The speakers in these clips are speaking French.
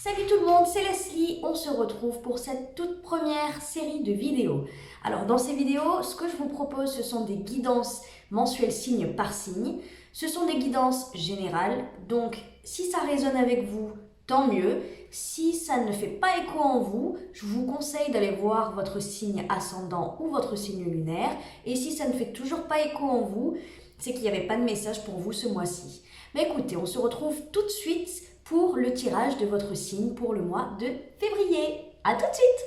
Salut tout le monde, c'est Leslie, on se retrouve pour cette toute première série de vidéos. Alors dans ces vidéos, ce que je vous propose, ce sont des guidances mensuelles signe par signe. Ce sont des guidances générales, donc si ça résonne avec vous, tant mieux. Si ça ne fait pas écho en vous, je vous conseille d'aller voir votre signe ascendant ou votre signe lunaire. Et si ça ne fait toujours pas écho en vous, c'est qu'il n'y avait pas de message pour vous ce mois-ci. Mais écoutez, on se retrouve tout de suite pour le tirage de votre signe pour le mois de février. À tout de suite!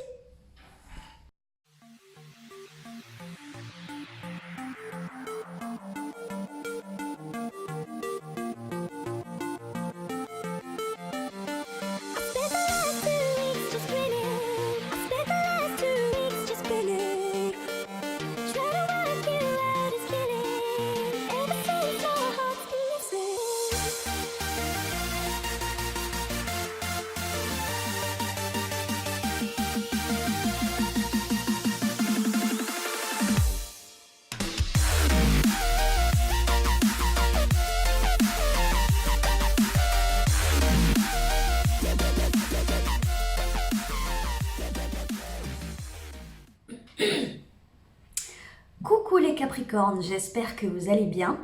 Coucou les Capricornes, j'espère que vous allez bien.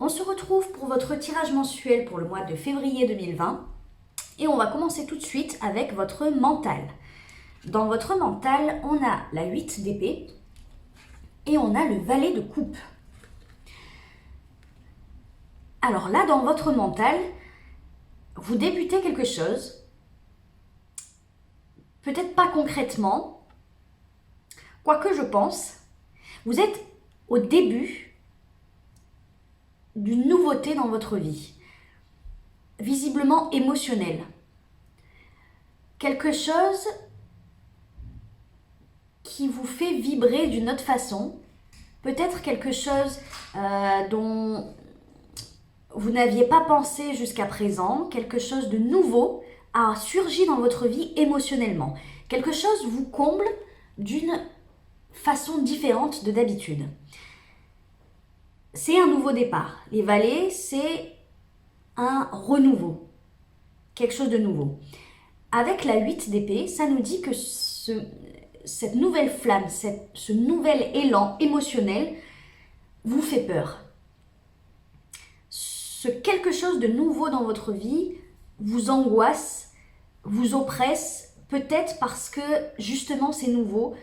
On se retrouve pour votre tirage mensuel pour le mois de février 2020 et on va commencer tout de suite avec votre mental. Dans votre mental, on a la 8 d'épée et on a le valet de coupe. Alors là, dans votre mental, vous débutez quelque chose, peut-être pas concrètement, quoique je pense. Vous êtes au début d'une nouveauté dans votre vie, visiblement émotionnelle. Quelque chose qui vous fait vibrer d'une autre façon, peut-être quelque chose dont vous n'aviez pas pensé jusqu'à présent, quelque chose de nouveau a surgi dans votre vie émotionnellement. Quelque chose vous comble d'une façon différente de d'habitude. C'est un nouveau départ. Les valets, c'est un renouveau. Quelque chose de nouveau. Avec la 8 d'épée, ça nous dit que cette nouvelle flamme, ce nouvel élan émotionnel vous fait peur. Ce quelque chose de nouveau dans votre vie vous angoisse, vous oppresse, peut-être parce que justement c'est nouveau.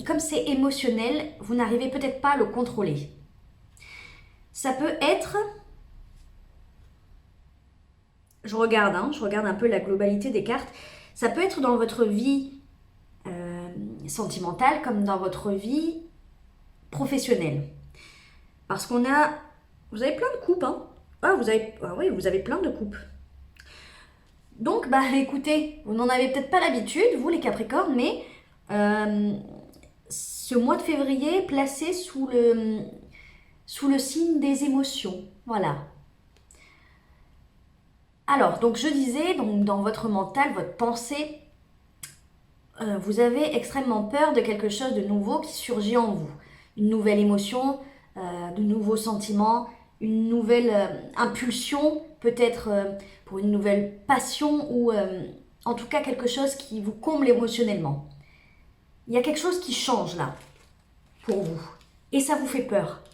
Comme c'est émotionnel, vous n'arrivez peut-être pas à le contrôler. Ça peut être, je regarde un peu la globalité des cartes, ça peut être dans votre vie sentimentale comme dans votre vie professionnelle. Parce vous avez plein de coupes, hein. Oui, vous avez plein de coupes. Donc, écoutez, vous n'en avez peut-être pas l'habitude, vous les Capricornes, mais ce mois de février placé sous le signe des émotions. Voilà. Alors, donc je disais, dans votre mental, votre pensée, vous avez extrêmement peur de quelque chose de nouveau qui surgit en vous. Une nouvelle émotion, de nouveaux sentiments, une nouvelle impulsion, peut-être pour une nouvelle passion ou en tout cas quelque chose qui vous comble émotionnellement. Il y a quelque chose qui change là, pour vous. Et ça vous fait peur.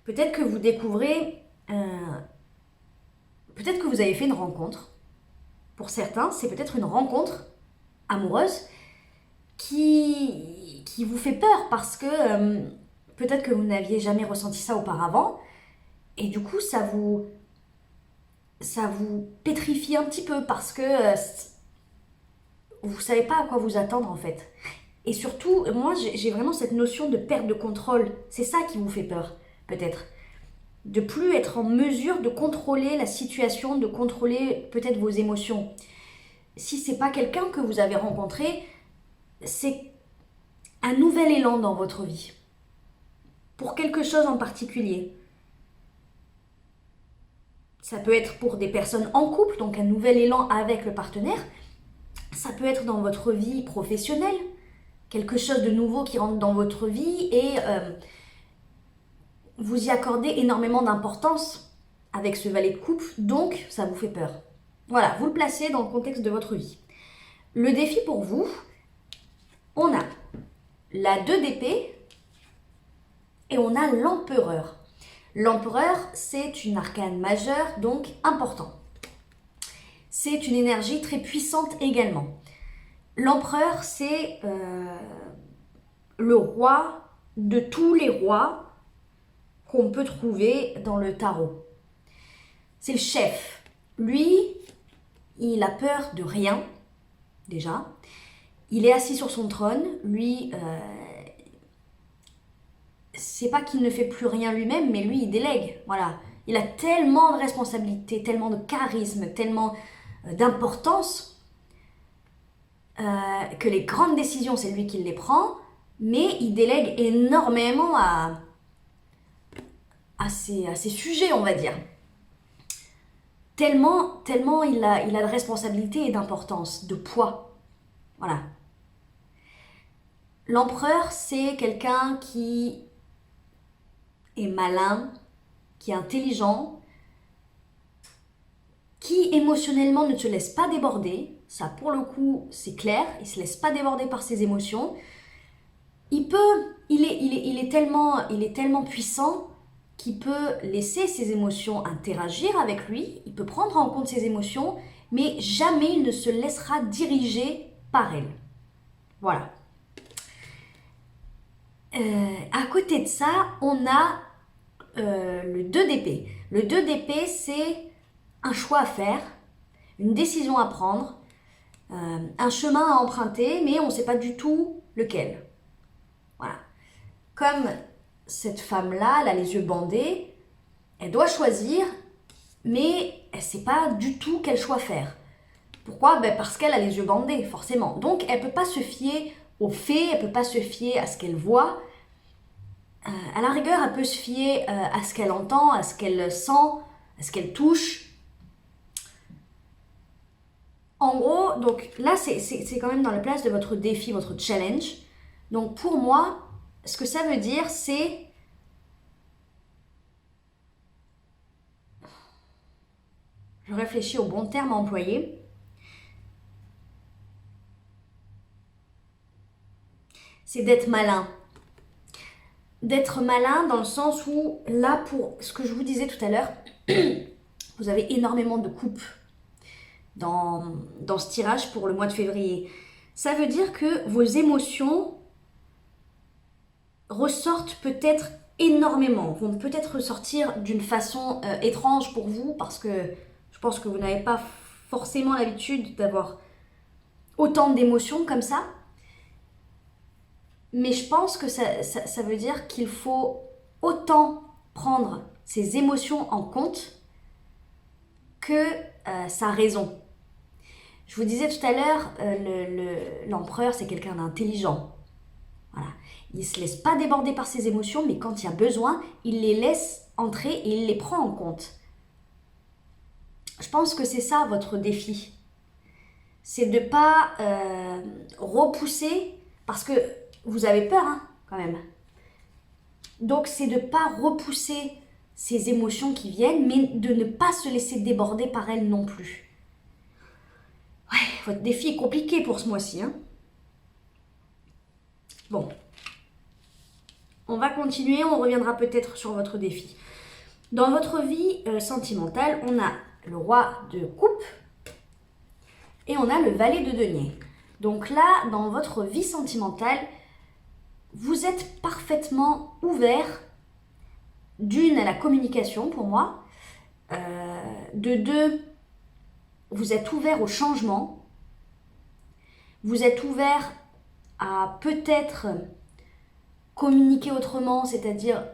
Peut-être que vous découvrez, peut-être que vous avez fait une rencontre. Pour certains, c'est peut-être une rencontre amoureuse qui vous fait peur parce que peut-être que vous n'aviez jamais ressenti ça auparavant. Et du coup, ça vous pétrifie un petit peu parce que vous ne savez pas à quoi vous attendre en fait. Et surtout, moi j'ai vraiment cette notion de perte de contrôle. C'est ça qui vous fait peur, peut-être. De plus être en mesure de contrôler la situation, de contrôler peut-être vos émotions. Si c'est pas quelqu'un que vous avez rencontré, c'est un nouvel élan dans votre vie. Pour quelque chose en particulier. Ça peut être pour des personnes en couple, donc un nouvel élan avec le partenaire. Ça peut être dans votre vie professionnelle, quelque chose de nouveau qui rentre dans votre vie et vous y accordez énormément d'importance avec ce valet de coupe, donc ça vous fait peur. Voilà, vous le placez dans le contexte de votre vie. Le défi pour vous, on a la 2 d'épée et on a l'empereur. L'empereur, c'est une arcane majeure, donc important. C'est une énergie très puissante également. L'empereur, c'est le roi de tous les rois qu'on peut trouver dans le tarot. C'est le chef. Lui, il a peur de rien, déjà. Il est assis sur son trône. Lui, c'est pas qu'il ne fait plus rien lui-même, mais lui, il délègue. Voilà. Il a tellement de responsabilités, tellement de charisme, tellement d'importance que les grandes décisions, c'est lui qui les prend, mais il délègue énormément à ses sujets, on va dire. Tellement il a de responsabilités et d'importance, de poids. Voilà. L'empereur, c'est quelqu'un qui est malin, qui est intelligent, qui émotionnellement ne se laisse pas déborder. Ça, pour le coup, c'est clair. Il ne se laisse pas déborder par ses émotions. Il est tellement puissant qu'il peut laisser ses émotions interagir avec lui. Il peut prendre en compte ses émotions, mais jamais il ne se laissera diriger par elles. Voilà. À côté de ça, on a le 2 d'épée. Le 2 d'épée, c'est un choix à faire, une décision à prendre, un chemin à emprunter, mais on ne sait pas du tout lequel. Voilà. Comme cette femme-là, elle a les yeux bandés, elle doit choisir, mais elle ne sait pas du tout quel choix faire. Pourquoi ? Parce qu'elle a les yeux bandés, forcément. Donc, elle ne peut pas se fier aux faits, elle ne peut pas se fier à ce qu'elle voit. À la rigueur, elle peut se fier à ce qu'elle entend, à ce qu'elle sent, à ce qu'elle touche. En gros, donc là, c'est quand même dans la place de votre défi, votre challenge. Donc pour moi, ce que ça veut dire, c'est... Je réfléchis au bon terme à employer. C'est d'être malin. D'être malin dans le sens où, là, pour ce que je vous disais tout à l'heure, vous avez énormément de coupes dans ce tirage pour le mois de février. Ça veut dire que vos émotions ressortent peut-être énormément, vont peut-être ressortir d'une façon étrange pour vous, parce que je pense que vous n'avez pas forcément l'habitude d'avoir autant d'émotions comme ça. Mais je pense que ça veut dire qu'il faut autant prendre ses émotions en compte que sa raison. Je vous disais tout à l'heure, l'empereur, c'est quelqu'un d'intelligent. Voilà. Il ne se laisse pas déborder par ses émotions, mais quand il y a besoin, il les laisse entrer et il les prend en compte. Je pense que c'est ça votre défi. C'est de ne pas repousser, parce que vous avez peur quand même. Donc c'est de ne pas repousser ces émotions qui viennent, mais de ne pas se laisser déborder par elles non plus. Ouais, votre défi est compliqué pour ce mois-ci. Bon. On va continuer, on reviendra peut-être sur votre défi. Dans votre vie sentimentale, on a le roi de coupe et on a le valet de denier. Donc là, dans votre vie sentimentale, vous êtes parfaitement ouvert, d'une, à la communication pour moi, de deux, vous êtes ouvert au changement, vous êtes ouvert à peut-être communiquer autrement, c'est-à-dire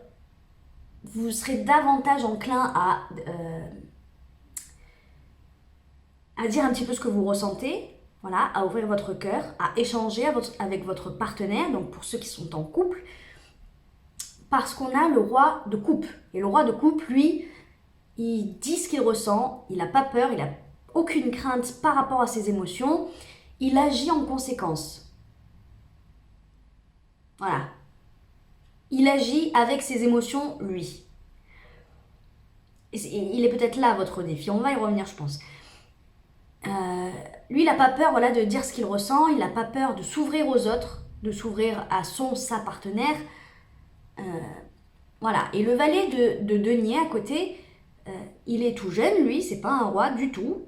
vous serez davantage enclin à dire un petit peu ce que vous ressentez, voilà, à ouvrir votre cœur, à échanger avec votre partenaire, donc pour ceux qui sont en couple, parce qu'on a le roi de coupe. Et le roi de coupe, lui, il dit ce qu'il ressent, il n'a pas peur, il n'a aucune crainte par rapport à ses émotions, il agit en conséquence. Voilà. il agit avec ses émotions, lui. Il est peut-être là votre défi, on va y revenir je pense. Lui, il n'a pas peur voilà, de dire ce qu'il ressent, il n'a pas peur de s'ouvrir aux autres, de s'ouvrir à sa partenaire. Voilà. Et le valet de denier à côté, il est tout jeune, lui, c'est pas un roi du tout.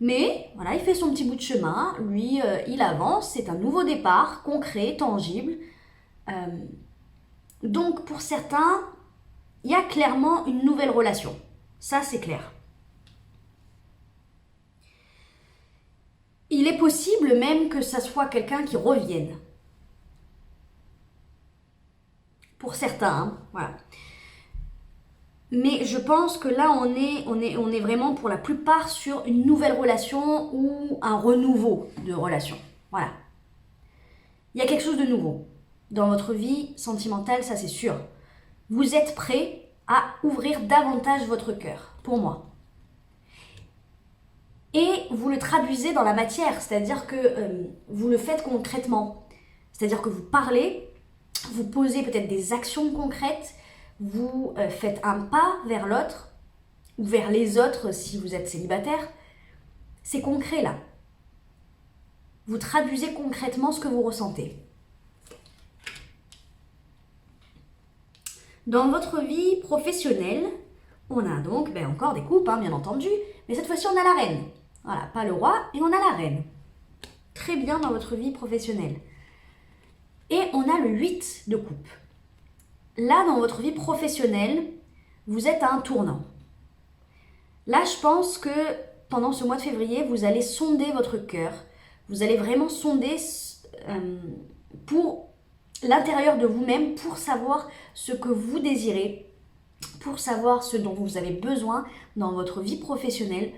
Mais voilà, il fait son petit bout de chemin, lui, il avance, c'est un nouveau départ, concret, tangible. Donc pour certains, il y a clairement une nouvelle relation. Ça, c'est clair. Il est possible même que ça soit quelqu'un qui revienne. Pour certains, hein, voilà. Mais je pense que là, on est vraiment pour la plupart sur une nouvelle relation ou un renouveau de relation. Voilà. Il y a quelque chose de nouveau dans votre vie sentimentale, ça c'est sûr. Vous êtes prêt à ouvrir davantage votre cœur, pour moi. Et vous le traduisez dans la matière, c'est-à-dire que vous le faites concrètement. C'est-à-dire que vous parlez, vous posez peut-être des actions concrètes, vous faites un pas vers l'autre, ou vers les autres si vous êtes célibataire. C'est concret là. Vous traduisez concrètement ce que vous ressentez. Dans votre vie professionnelle, on a donc encore des coupes, bien entendu, mais cette fois-ci on a la reine. Voilà, pas le roi, et on a la reine. Très bien dans votre vie professionnelle. Et on a le 8 de coupe. Là, dans votre vie professionnelle, vous êtes à un tournant. Là, je pense que pendant ce mois de février, vous allez sonder votre cœur. Vous allez vraiment sonder pour l'intérieur de vous-même, pour savoir ce que vous désirez, pour savoir ce dont vous avez besoin dans votre vie professionnelle,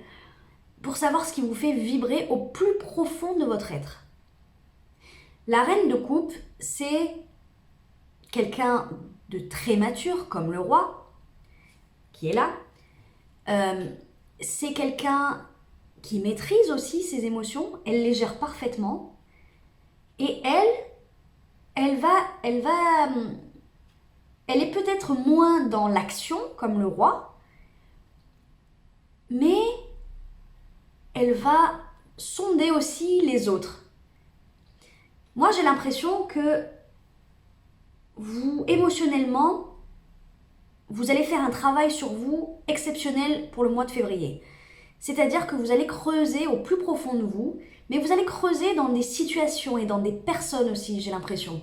pour savoir ce qui vous fait vibrer au plus profond de votre être. La reine de coupe, c'est quelqu'un de très mature, comme le roi, qui est là. C'est quelqu'un qui maîtrise aussi ses émotions, elle les gère parfaitement. Et elle est peut-être moins dans l'action, comme le roi, mais elle va sonder aussi les autres. Moi, j'ai l'impression que vous, émotionnellement, vous allez faire un travail sur vous exceptionnel pour le mois de février. C'est-à-dire que vous allez creuser au plus profond de vous, mais vous allez creuser dans des situations et dans des personnes aussi, j'ai l'impression.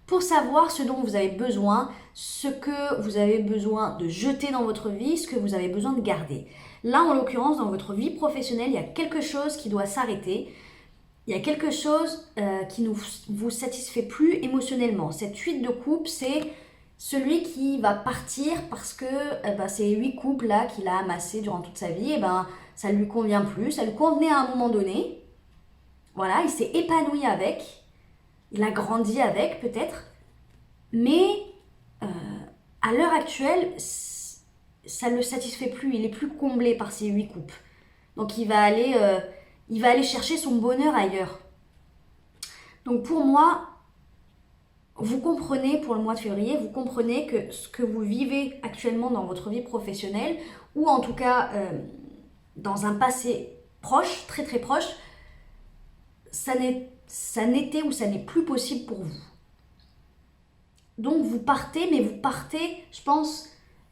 Pour savoir ce dont vous avez besoin, ce que vous avez besoin de jeter dans votre vie, ce que vous avez besoin de garder. Là, en l'occurrence, dans votre vie professionnelle, il y a quelque chose qui doit s'arrêter. Il y a quelque chose qui ne vous satisfait plus émotionnellement. Cette 8 de coupe, c'est celui qui va partir parce que ces 8 coupes là qu'il a amassées durant toute sa vie, ça ne lui convient plus. Ça lui convenait à un moment donné. Voilà, il s'est épanoui avec. Il a grandi avec peut-être. Mais à l'heure actuelle, ça ne le satisfait plus. Il est plus comblé par ces 8 coupes. Donc il va aller chercher son bonheur ailleurs. Donc pour moi, vous comprenez pour le mois de février, vous comprenez que ce que vous vivez actuellement dans votre vie professionnelle, ou en tout cas dans un passé proche, très très proche, ça n'était ou ça n'est plus possible pour vous. Donc vous partez, mais vous partez, je pense,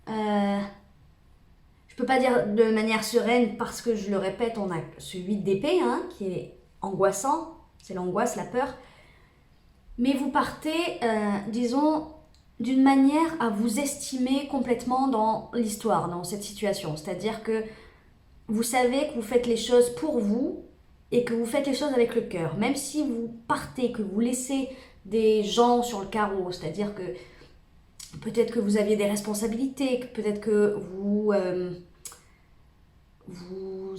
je peux pas dire de manière sereine parce que je le répète, on a ce 8 d'épée qui est angoissant, c'est l'angoisse, la peur. Mais vous partez, disons, d'une manière à vous estimer complètement dans l'histoire, dans cette situation. C'est-à-dire que vous savez que vous faites les choses pour vous et que vous faites les choses avec le cœur. Même si vous partez, que vous laissez des gens sur le carreau, c'est-à-dire que peut-être que vous aviez des responsabilités, que peut-être que vous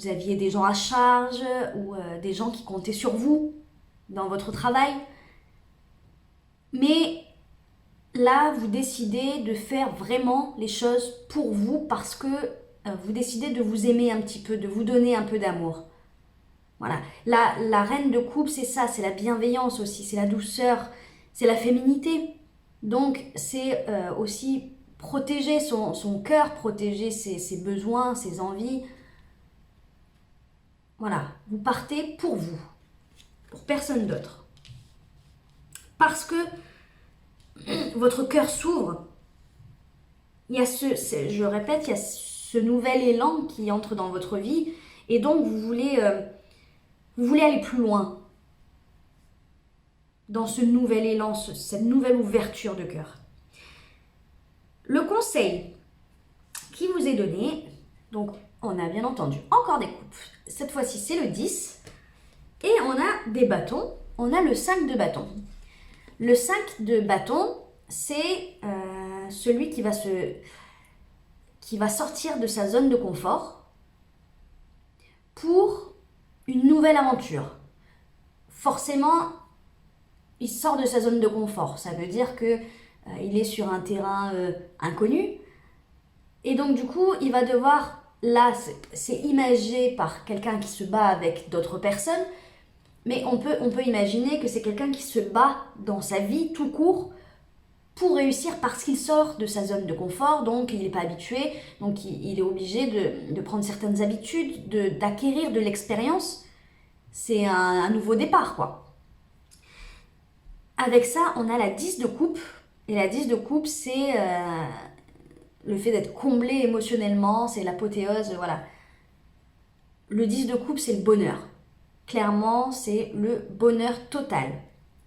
aviez des gens à charge ou des gens qui comptaient sur vous dans votre travail. Mais là, vous décidez de faire vraiment les choses pour vous parce que vous décidez de vous aimer un petit peu, de vous donner un peu d'amour. Voilà. La reine de coupe, c'est ça, c'est la bienveillance aussi, c'est la douceur, c'est la féminité. Donc c'est aussi protéger son cœur, protéger ses besoins, ses envies. Voilà, vous partez pour vous, pour personne d'autre. Parce que votre cœur s'ouvre, il y a je répète, il y a ce nouvel élan qui entre dans votre vie et donc vous voulez aller plus loin dans ce nouvel élan, cette nouvelle ouverture de cœur. Le conseil qui vous est donné, donc on a bien entendu encore des coupes. Cette fois-ci c'est le 10 et on a des bâtons, on a le 5 de bâton. Le 5 de bâton, c'est celui qui va sortir de sa zone de confort pour une nouvelle aventure. Forcément, il sort de sa zone de confort. Ça veut dire que il est sur un terrain inconnu. Et donc du coup, il va devoir, là, c'est imagé par quelqu'un qui se bat avec d'autres personnes, mais on peut imaginer que c'est quelqu'un qui se bat dans sa vie tout court pour réussir parce qu'il sort de sa zone de confort, donc il n'est pas habitué, donc il est obligé de prendre certaines habitudes, d'acquérir de l'expérience. C'est un nouveau départ, quoi. Avec ça, on a la 10 de coupe, et la 10 de coupe, c'est le fait d'être comblé émotionnellement, c'est l'apothéose, voilà. Le 10 de coupe, c'est le bonheur. Clairement, c'est le bonheur total,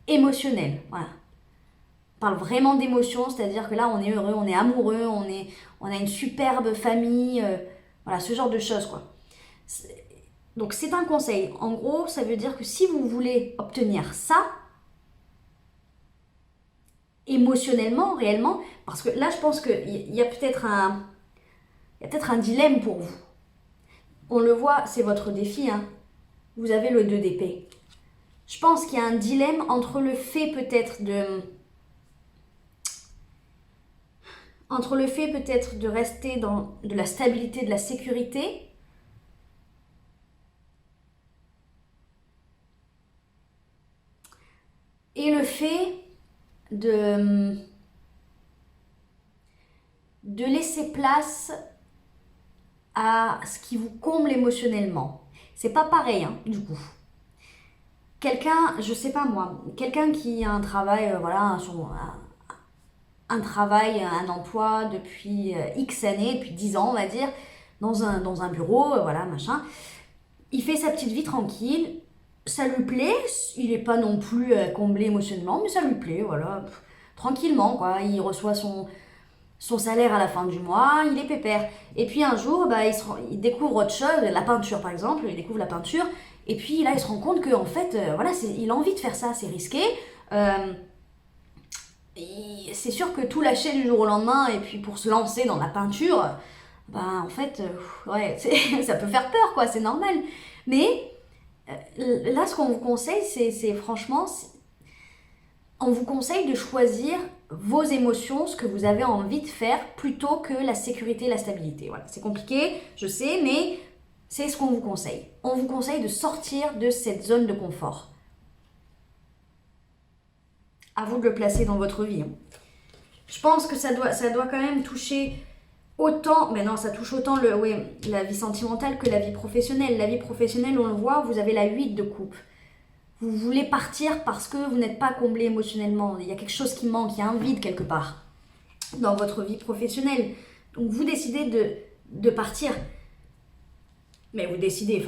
émotionnel, voilà. On parle vraiment d'émotion, c'est-à-dire que là, on est heureux, on est amoureux, on a une superbe famille, voilà, ce genre de choses, quoi. Donc, c'est un conseil. En gros, ça veut dire que si vous voulez obtenir ça, émotionnellement, réellement, parce que là, je pense qu'il y a peut-être un dilemme pour vous. On le voit, c'est votre défi, hein. Vous avez le 2 d'épée. Je pense qu'il y a un dilemme entre le fait peut-être de rester dans de la stabilité, de la sécurité, et le fait de laisser place à ce qui vous comble émotionnellement. C'est pas pareil, hein, du coup. Quelqu'un, je sais pas moi, quelqu'un qui a un travail, voilà, un travail, un emploi depuis X années, depuis 10 ans, on va dire, dans un bureau, voilà, machin. Il fait sa petite vie tranquille, ça lui plaît, il n'est pas non plus comblé émotionnellement, mais ça lui plaît, voilà, tranquillement, quoi. Il reçoit son salaire à la fin du mois, il est pépère. Et puis un jour, bah, il découvre autre chose, la peinture par exemple, il découvre la peinture, et puis là il se rend compte qu'en fait, voilà, il a envie de faire ça, c'est risqué. C'est sûr que tout lâcher du jour au lendemain, et puis pour se lancer dans la peinture, bah en fait, ouais, ça peut faire peur, quoi, c'est normal. Mais là, ce qu'on vous conseille, c'est franchement, on vous conseille de choisir vos émotions, ce que vous avez envie de faire, plutôt que la sécurité et la stabilité. Voilà, c'est compliqué, je sais, mais c'est ce qu'on vous conseille. On vous conseille de sortir de cette zone de confort. À vous de le placer dans votre vie, hein. Je pense que ça doit quand même toucher autant, mais non, ça touche autant la vie sentimentale que la vie professionnelle. La vie professionnelle, on le voit, vous avez la 8 de coupe. Vous voulez partir parce que vous n'êtes pas comblé émotionnellement. Il y a quelque chose qui manque, il y a un vide quelque part dans votre vie professionnelle. Donc vous décidez de partir. Mais vous décidez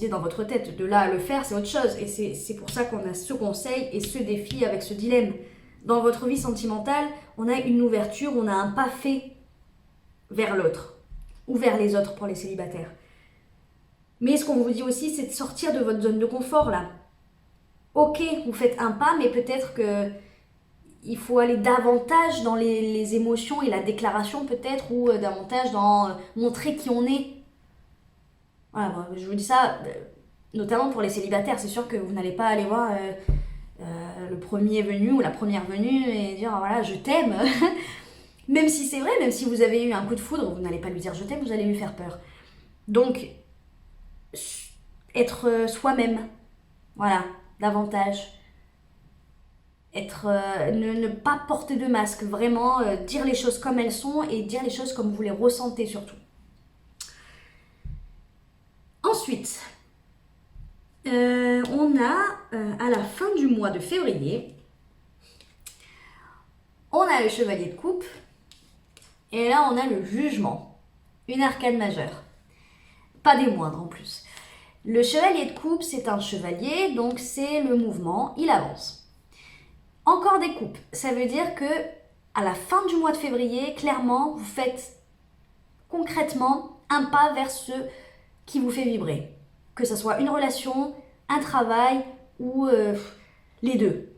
dans votre tête. De là à le faire, c'est autre chose. Et c'est pour ça qu'on a ce conseil et ce défi avec ce dilemme. Dans votre vie sentimentale, on a une ouverture, on a un pas fait vers l'autre. Ou vers les autres pour les célibataires. Mais ce qu'on vous dit aussi, c'est de sortir de votre zone de confort, là. Ok, vous faites un pas, mais peut-être que il faut aller davantage dans les émotions et la déclaration peut-être, ou davantage dans montrer qui on est. Voilà, je vous dis ça, notamment pour les célibataires. C'est sûr que vous n'allez pas aller voir le premier venu ou la première venue et dire voilà, je t'aime. Même si c'est vrai, même si vous avez eu un coup de foudre, vous n'allez pas lui dire je t'aime, vous allez lui faire peur. Donc, être soi-même, voilà, davantage. ne pas porter de masque, vraiment dire les choses comme elles sont et dire les choses comme vous les ressentez surtout. Ensuite, on a à la fin du mois de février, on a le chevalier de coupe et là on a le jugement, une arcane majeure, pas des moindres en plus. Le chevalier de coupe, c'est un chevalier, donc c'est le mouvement, il avance. Encore des coupes, ça veut dire que à la fin du mois de février, clairement, vous faites concrètement un pas vers ce qui vous fait vibrer. Que ce soit une relation, un travail ou les deux.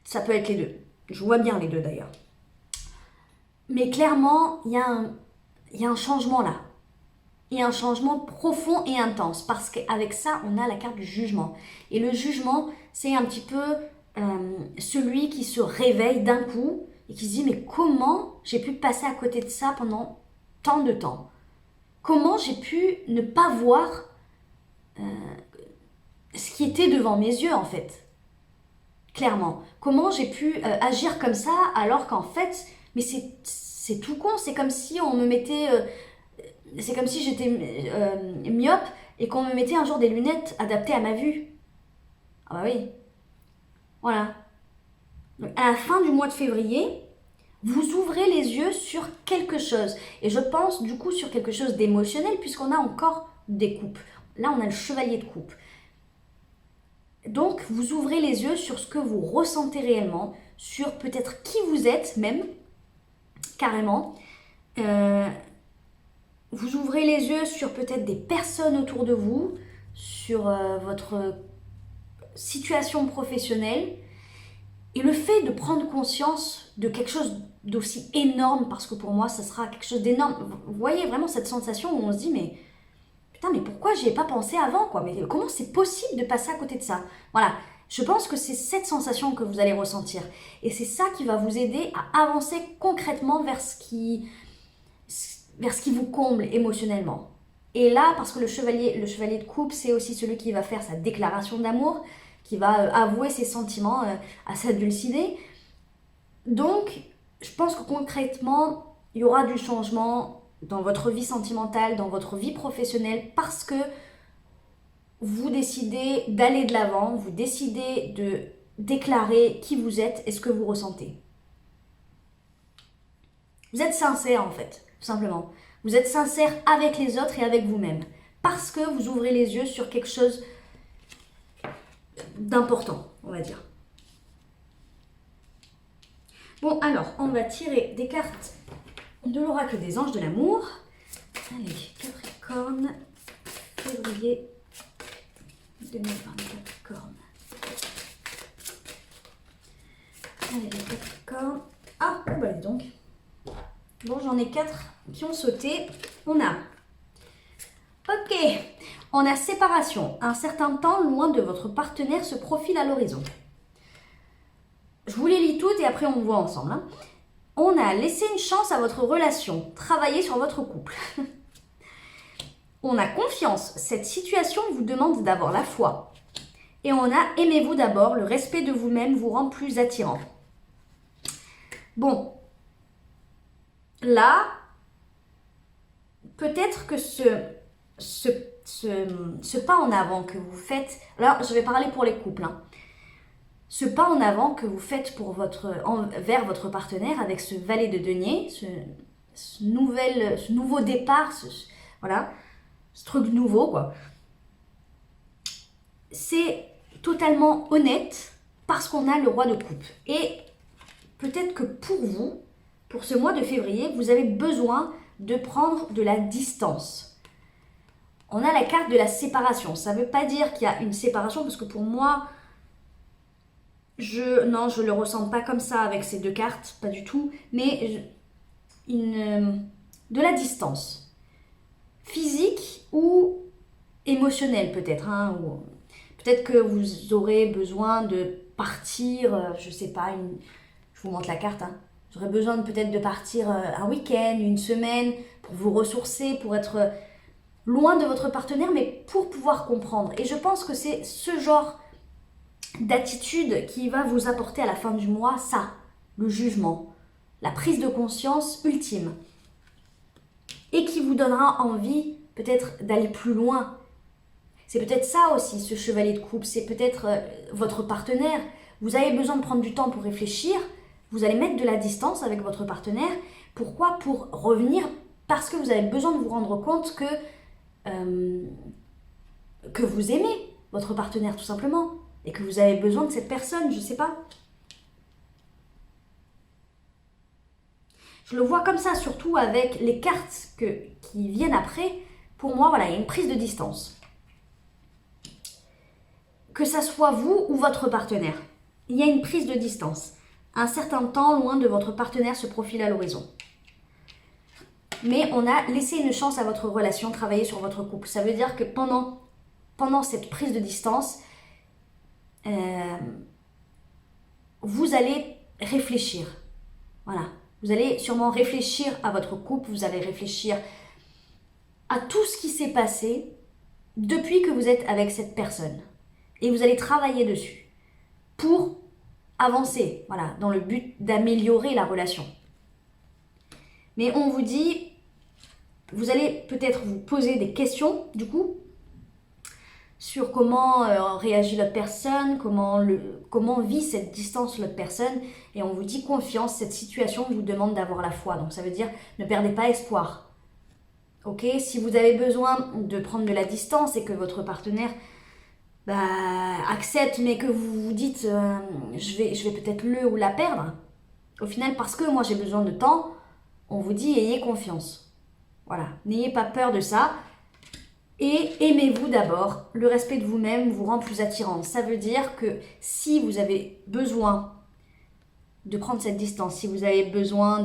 Ça peut être les deux. Je vois bien les deux d'ailleurs. Mais clairement, il y a un changement là. Il y a un changement profond et intense parce qu'avec ça, on a la carte du jugement. Et le jugement, c'est un petit peu celui qui se réveille d'un coup et qui se dit mais comment j'ai pu passer à côté de ça pendant tant de temps? Comment j'ai pu ne pas voir ce qui était devant mes yeux en fait? Clairement. Comment j'ai pu agir comme ça alors qu'en fait, mais c'est tout con, c'est comme si on me mettait... c'est comme si j'étais myope et qu'on me mettait un jour des lunettes adaptées à ma vue. Ah bah oui. Voilà. Donc, à la fin du mois de février, vous ouvrez les yeux sur quelque chose. Et je pense du coup sur quelque chose d'émotionnel puisqu'on a encore des coupes. Là, on a le chevalier de coupe. Donc, vous ouvrez les yeux sur ce que vous ressentez réellement, sur peut-être qui vous êtes même, carrément. Vous ouvrez les yeux sur peut-être des personnes autour de vous, sur votre situation professionnelle. Et le fait de prendre conscience de quelque chose d'aussi énorme, parce que pour moi, ça sera quelque chose d'énorme. Vous voyez vraiment cette sensation où on se dit, mais putain, mais pourquoi j'y ai pas pensé avant, quoi? Mais comment c'est possible de passer à côté de ça? Voilà, je pense que c'est cette sensation que vous allez ressentir. Et c'est ça qui va vous aider à avancer concrètement vers ce qui vous comble émotionnellement. Et là, parce que le chevalier de coupe, c'est aussi celui qui va faire sa déclaration d'amour, qui va avouer ses sentiments à sa dulcinée. Donc, je pense que concrètement, il y aura du changement dans votre vie sentimentale, dans votre vie professionnelle, parce que vous décidez d'aller de l'avant, vous décidez de déclarer qui vous êtes et ce que vous ressentez. Vous êtes sincère en fait, tout simplement. Vous êtes sincère avec les autres et avec vous-même, parce que vous ouvrez les yeux sur quelque chose d'important, on va dire. Bon, alors, on va tirer des cartes de l'oracle des anges de l'amour. Allez, Capricorne, février 2020, Capricorne. Allez, les Capricornes. Ah, bah dis donc. Bon, j'en ai 4 qui ont sauté. On a... Ok, on a séparation. Un certain temps loin de votre partenaire se profile à l'horizon. Je vous les lis toutes et après on voit ensemble. Hein. On a laissé une chance à votre relation. Travaillez sur votre couple. On a confiance. Cette situation vous demande d'avoir la foi. Et on a aimez-vous d'abord. Le respect de vous-même vous rend plus attirant. Bon. Là, peut-être que ce pas en avant que vous faites... Alors, je vais parler pour les couples. Hein. Ce pas en avant que vous faites vers votre partenaire avec ce valet de denier, ce nouveau départ, voilà, ce truc nouveau, quoi. C'est totalement honnête parce qu'on a le roi de coupe. Et peut-être que pour vous, pour ce mois de février, vous avez besoin de prendre de la distance. On a la carte de la séparation. Ça ne veut pas dire qu'il y a une séparation parce que pour moi... Non, je ne le ressens pas comme ça avec ces deux cartes, pas du tout, mais de la distance, physique ou émotionnelle peut-être, hein, ou peut-être que vous aurez besoin de partir, je sais pas, je vous montre la carte, hein, vous aurez besoin peut-être de partir un week-end, une semaine, pour vous ressourcer, pour être loin de votre partenaire, mais pour pouvoir comprendre. Et je pense que c'est ce genre d'attitude qui va vous apporter à la fin du mois ça, le jugement, la prise de conscience ultime. Et qui vous donnera envie peut-être d'aller plus loin. C'est peut-être ça aussi, ce chevalier de coupe, c'est peut-être votre partenaire. Vous avez besoin de prendre du temps pour réfléchir, vous allez mettre de la distance avec votre partenaire. Pourquoi? Pour revenir, parce que vous avez besoin de vous rendre compte que vous aimez votre partenaire tout simplement, et que vous avez besoin de cette personne, je sais pas. Je le vois comme ça, surtout avec les cartes qui viennent après. Pour moi, voilà, il y a une prise de distance. Que ça soit vous ou votre partenaire, il y a une prise de distance. Un certain temps loin de votre partenaire se profile à l'horizon. Mais on a laissé une chance à votre relation, travailler sur votre couple. Ça veut dire que pendant cette prise de distance, vous allez réfléchir. Voilà. Vous allez sûrement réfléchir à votre couple, vous allez réfléchir à tout ce qui s'est passé depuis que vous êtes avec cette personne. Et vous allez travailler dessus pour avancer, voilà, dans le but d'améliorer la relation. Mais on vous dit, vous allez peut-être vous poser des questions, du coup, sur comment réagit l'autre personne, comment vit cette distance l'autre personne. Et on vous dit confiance, cette situation vous demande d'avoir la foi. Donc ça veut dire ne perdez pas espoir. Ok, si vous avez besoin de prendre de la distance et que votre partenaire accepte, mais que vous vous dites je vais peut-être le ou la perdre, au final parce que moi j'ai besoin de temps, on vous dit ayez confiance. Voilà, n'ayez pas peur de ça. Et aimez-vous d'abord. Le respect de vous-même vous rend plus attirant. Ça veut dire que si vous avez besoin de prendre cette distance, si vous avez besoin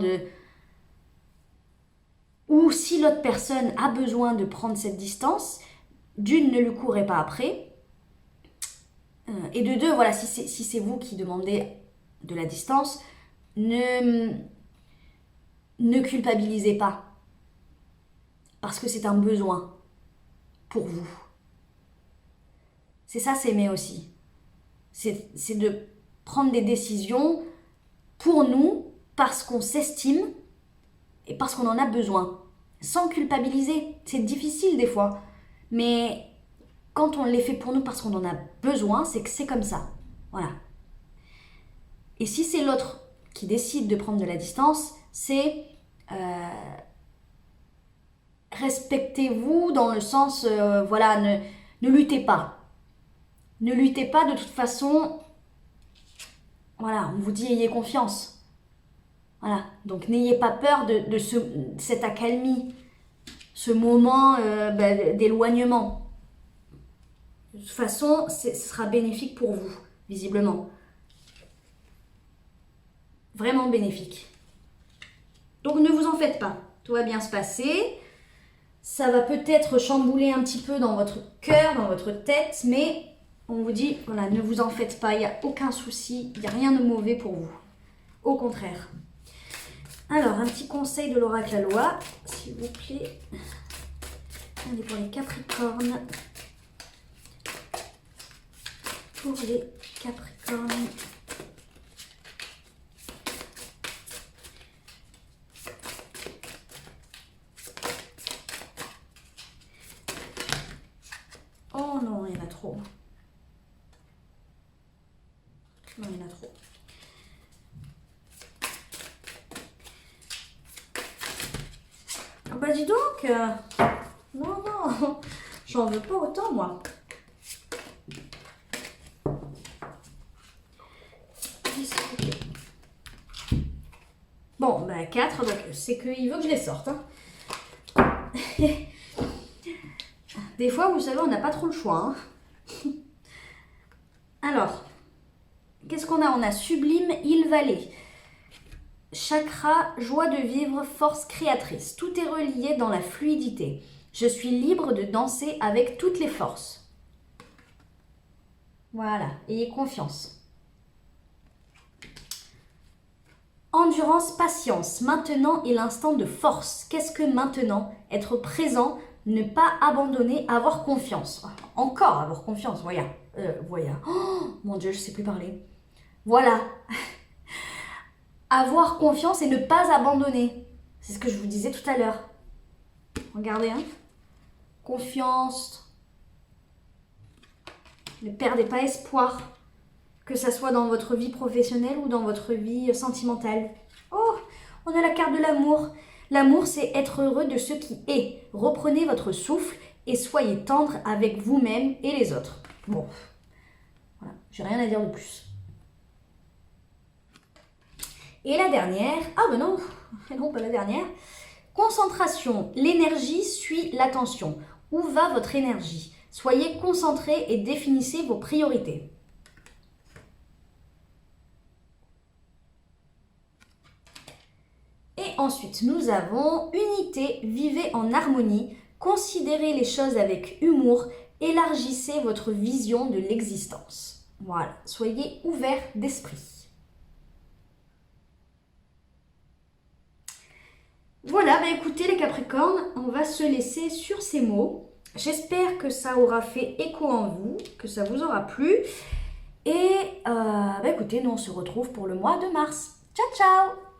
ou si l'autre personne a besoin de prendre cette distance, d'une, ne lui courez pas après. Et de deux, voilà, si c'est vous qui demandez de la distance, ne culpabilisez pas. Parce que c'est un besoin pour vous. C'est ça, s'aimer aussi. C'est de prendre des décisions pour nous, parce qu'on s'estime et parce qu'on en a besoin. Sans culpabiliser. C'est difficile des fois. Mais quand on les fait pour nous parce qu'on en a besoin, c'est que c'est comme ça. Voilà. Et si c'est l'autre qui décide de prendre de la distance, c'est respectez-vous dans le sens, voilà, ne luttez pas. Ne luttez pas de toute façon. Voilà, on vous dit ayez confiance. Voilà, donc n'ayez pas peur de cette accalmie, ce moment d'éloignement. De toute façon, ce sera bénéfique pour vous, visiblement. Vraiment bénéfique. Donc ne vous en faites pas, tout va bien se passer. Ça va peut-être chambouler un petit peu dans votre cœur, dans votre tête, mais on vous dit, voilà, ne vous en faites pas, il n'y a aucun souci, il n'y a rien de mauvais pour vous. Au contraire. Alors, un petit conseil de l'oracle à loi, s'il vous plaît. Allez, pour les Capricornes. Pour les Capricornes. Oh non, il y en a trop. Non, il y en a trop. Ah bah dis donc, non, j'en veux pas autant moi. Bon, bah 4, donc c'est qu'il veut que je les sorte. Hein. Des fois, vous savez, on n'a pas trop le choix. Hein. Alors, qu'est-ce qu'on a? On a sublime, île, vallée. Chakra, joie de vivre, force créatrice. Tout est relié dans la fluidité. Je suis libre de danser avec toutes les forces. Voilà, ayez confiance. Endurance, patience. Maintenant est l'instant de force. Qu'est-ce que maintenant? Être présent, ne pas abandonner, avoir confiance. Encore avoir confiance, voilà. Voilà. Oh, mon Dieu, je sais plus parler. Voilà. Avoir confiance et ne pas abandonner. C'est ce que je vous disais tout à l'heure. Regardez, hein. Confiance. Ne perdez pas espoir. Que ça soit dans votre vie professionnelle ou dans votre vie sentimentale. Oh, on a la carte de l'amour. L'amour, c'est être heureux de ce qui est. Reprenez votre souffle et soyez tendre avec vous-même et les autres. Bon, voilà, j'ai rien à dire de plus. Et la dernière, ah ben non, non pas la dernière. Concentration, l'énergie suit l'attention. Où va votre énergie? Soyez concentrés et définissez vos priorités. Et ensuite, nous avons unité, vivez en harmonie, considérez les choses avec humour, élargissez votre vision de l'existence. Voilà, soyez ouverts d'esprit. Voilà, bah écoutez les Capricornes, on va se laisser sur ces mots. J'espère que ça aura fait écho en vous, que ça vous aura plu. Et bah écoutez, nous on se retrouve pour le mois de mars. Ciao ciao!